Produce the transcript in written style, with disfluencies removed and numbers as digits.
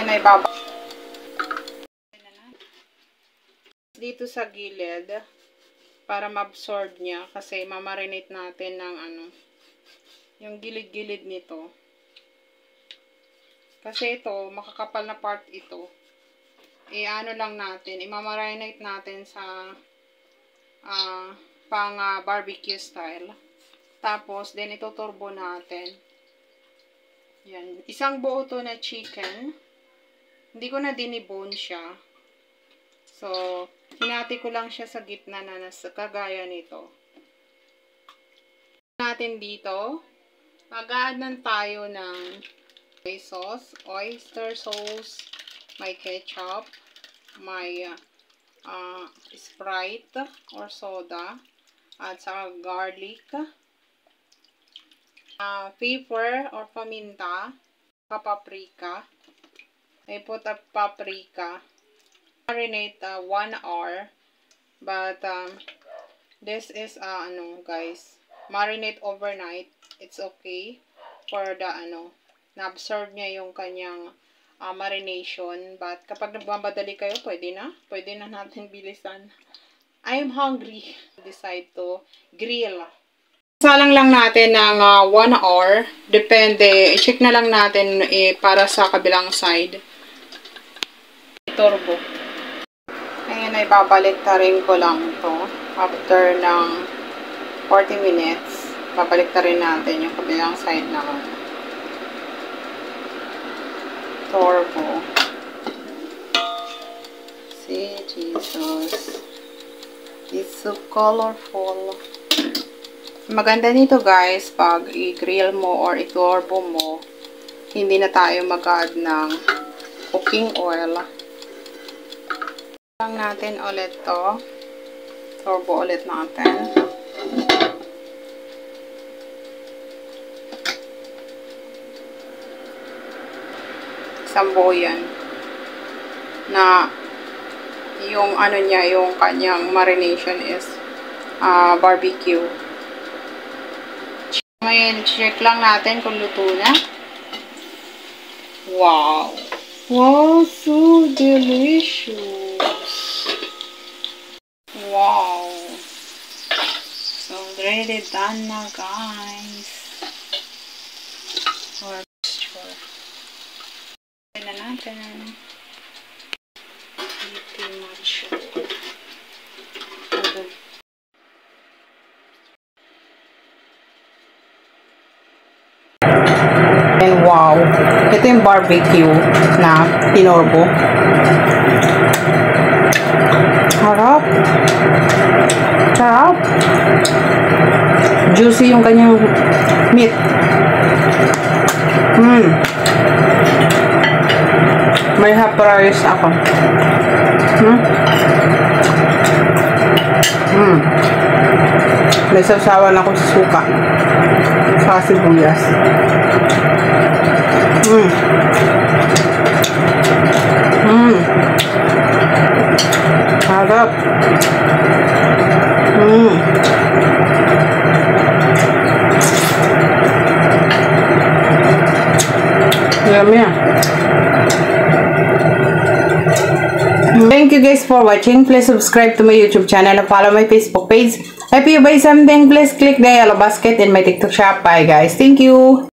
Ngayon ay babalik dito sa gilid para ma-absorb niya kasi mamarinate natin ng yung gilid-gilid nito. Kasi ito, makakapal na part ito. Lang natin, imamarinate natin sa pang barbecue style. Tapos, then ituturbo natin. Yan. Isang buo to na chicken. Hindi ko na dinibone siya. So, hinati ko lang siya sa gitna na nasa kagaya nito. Natin dito, mag-a-add tayo ng soy sauce, oyster sauce, may ketchup, may Sprite or soda, at saka garlic, pepper or paminta, paprika. I put a paprika. Marinate 1 hour, but this is guys, marinate overnight. It's okay for the na-absorb niya yung kanyang marination, but kapag nagmamadali kayo, pwede na natin bilisan. I am hungry. Decide to grill. Salang lang natin ng 1 hour, depende, i-check na lang natin para sa kabilang side. Turbo. Ngayon ay babalik ta rin ko lang to after ng 40 minutes. Babalik ta rin natin yung kabilang side naman. Turbo. See, Jesus. It's so colorful. Maganda nito guys, pag i-grill mo or i-turbo mo, hindi na tayo mag-add ng cooking oil. Lang natin ulit to. Turbo ulit natin. Isang buo yan. Na yung niya, yung kanyang marination is barbecue. Ngayon, check lang natin kung luto na. Wow! Wow, so delicious! Wow! So, ready done na, guys. Or sure. Na natin. Pretty much. Okay. And wow! Ito yung barbecue na tinorbo. Harap. Sarap. Juicy yung kanyang meat. May half rice ako. May sasawan ako sa suka. Sa sibuyas. Harap. Yummy. Thank you guys for watching. Please subscribe to my YouTube channel and follow my Facebook page. If you buy something, please click the yellow basket in my TikTok shop. Bye guys. Thank you.